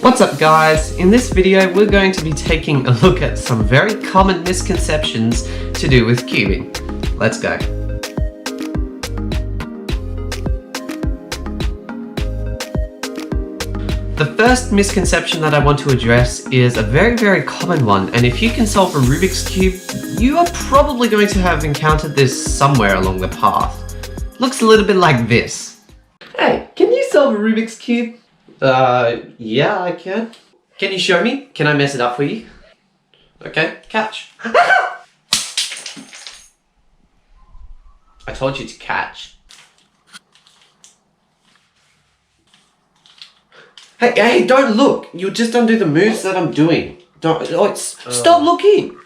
What's up guys? In this video we're going to be taking a look at some very common misconceptions to do with cubing. Let's go. The first misconception that I want to address is a very common one, and if you can solve a Rubik's Cube, you are probably going to have encountered this somewhere along the path. Looks a little bit like this. Hey, can you solve a Rubik's Cube? Yeah, I can. Can you show me? Can I mess it up for you? Okay, catch. I told you to catch. Hey, don't look. You'll just undo the moves that I'm doing. Stop looking.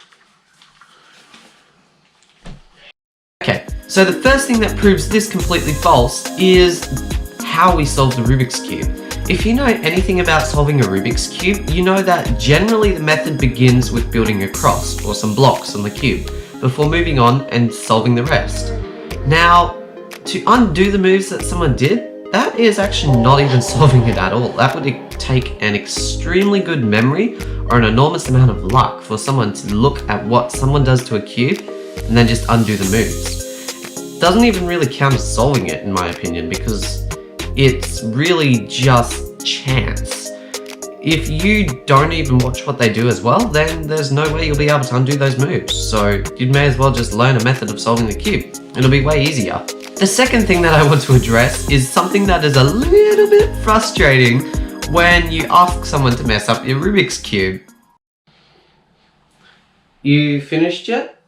Okay, so the first thing that proves this completely false is how we solve the Rubik's Cube. If you know anything about solving a Rubik's Cube, you know that generally the method begins with building a cross or some blocks on the cube before moving on and solving the rest. Now, to undo the moves that someone did, that is actually not even solving it at all. That would take an extremely good memory or an enormous amount of luck for someone to look at what someone does to a cube and then just undo the moves. Doesn't even really count as solving it, in my opinion, because it's really just chance. If you don't even watch what they do as well, then there's no way you'll be able to undo those moves. So you may as well just learn a method of solving the cube. It'll be way easier. The second thing that I want to address is something that is a little bit frustrating when you ask someone to mess up your Rubik's Cube. You finished yet?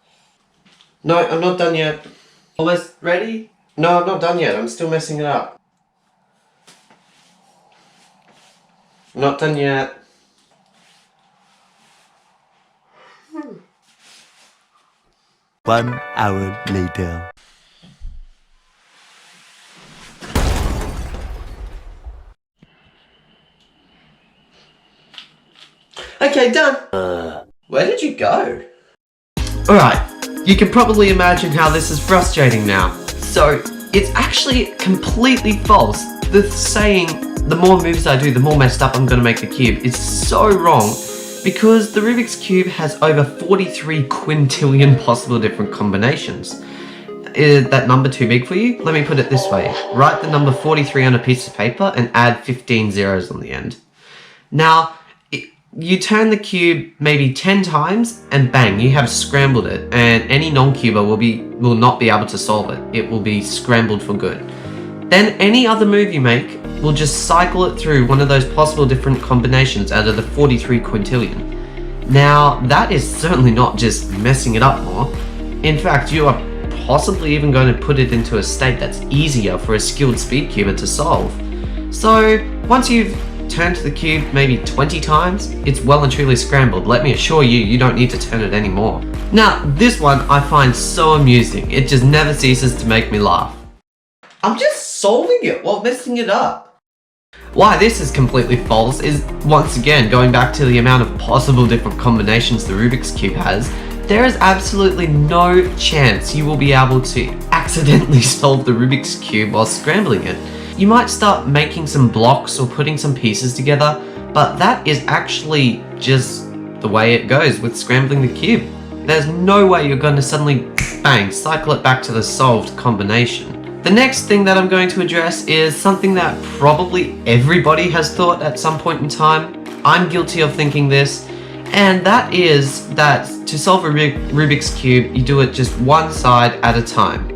No, I'm not done yet. Almost ready? No, I'm not done yet. I'm still messing it up. Not done yet. One hour later. Okay, done. Where did you go? Alright, you can probably imagine how this is frustrating now. So, it's actually completely false. The saying, the more moves I do, the more messed up I'm going to make the cube, is so wrong because the Rubik's Cube has over 43 quintillion possible different combinations. Is that number too big for you? Let me put it this way. Write the number 43 on a piece of paper and add 15 zeros on the end. Now, you turn the cube maybe 10 times and bang, you have scrambled it, and any non-cuber will not be able to solve it. It will be scrambled for good. Then any other move you make will just cycle it through one of those possible different combinations out of the 43 quintillion. Now, that is certainly not just messing it up more. In fact, you are possibly even going to put it into a state that's easier for a skilled speedcuber to solve. So, once you've turned the cube maybe 20 times, it's well and truly scrambled. Let me assure you, you don't need to turn it anymore. Now, this one I find so amusing. It just never ceases to make me laugh. I'm just solving it while messing it up. Why this is completely false is, once again, going back to the amount of possible different combinations the Rubik's Cube has, there is absolutely no chance you will be able to accidentally solve the Rubik's Cube while scrambling it. You might start making some blocks or putting some pieces together, but that is actually just the way it goes with scrambling the cube. There's no way you're going to suddenly, bang, cycle it back to the solved combination. The next thing that I'm going to address is something that probably everybody has thought at some point in time. I'm guilty of thinking this, and that is that to solve a Rubik's Cube, you do it just one side at a time.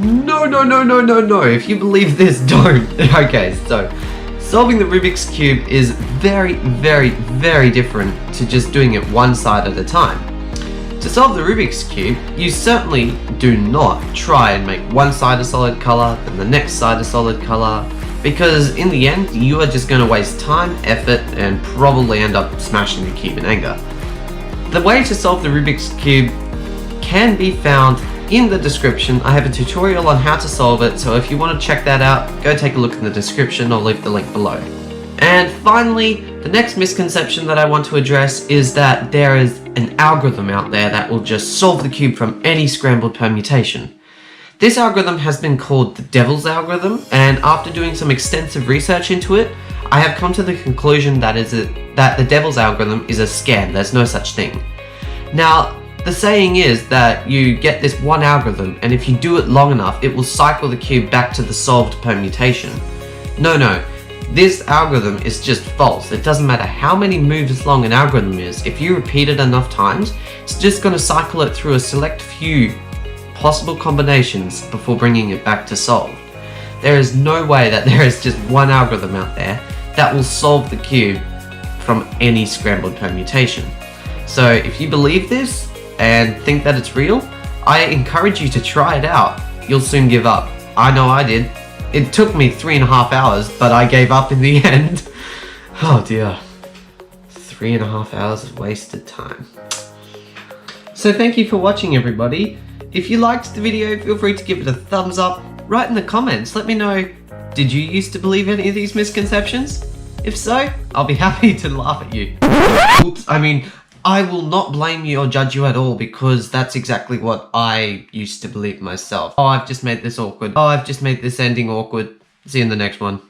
No. If you believe this, don't. Okay, so solving the Rubik's Cube is very different to just doing it one side at a time. To solve the Rubik's Cube, you certainly do not try and make one side a solid color, then the next side a solid color, because in the end, you are just going to waste time, effort, and probably end up smashing the cube in anger. The way to solve the Rubik's Cube can be found in the description. I have a tutorial on how to solve it, so if you want to check that out, go take a look in the description. I'll leave the link below. And finally, the next misconception that I want to address is that there is an algorithm out there that will just solve the cube from any scrambled permutation. This algorithm has been called the Devil's algorithm, and after doing some extensive research into it, I have come to the conclusion that the devil's algorithm is a scam. There's no such thing. Now, the saying is that you get this one algorithm, and if you do it long enough, it will cycle the cube back to the solved permutation. No. This algorithm is just false. It doesn't matter how many moves long an algorithm is. If you repeat it enough times, it's just going to cycle it through a select few possible combinations before bringing it back to solved. There is no way that there is just one algorithm out there that will solve the cube from any scrambled permutation. So if you believe this and think that it's real, I encourage you to try it out. You'll soon give up. I know I did. It took me 3.5 hours, but I gave up in the end. Oh dear. 3.5 hours of wasted time. So thank you for watching, everybody. If you liked the video, feel free to give it a thumbs up. Write in the comments, let me know, did you used to believe any of these misconceptions? If so, I'll be happy to laugh at you. Oops, I will not blame you or judge you at all, because that's exactly what I used to believe myself. Oh, I've just made this awkward. Oh, I've just made this ending awkward. See you in the next one.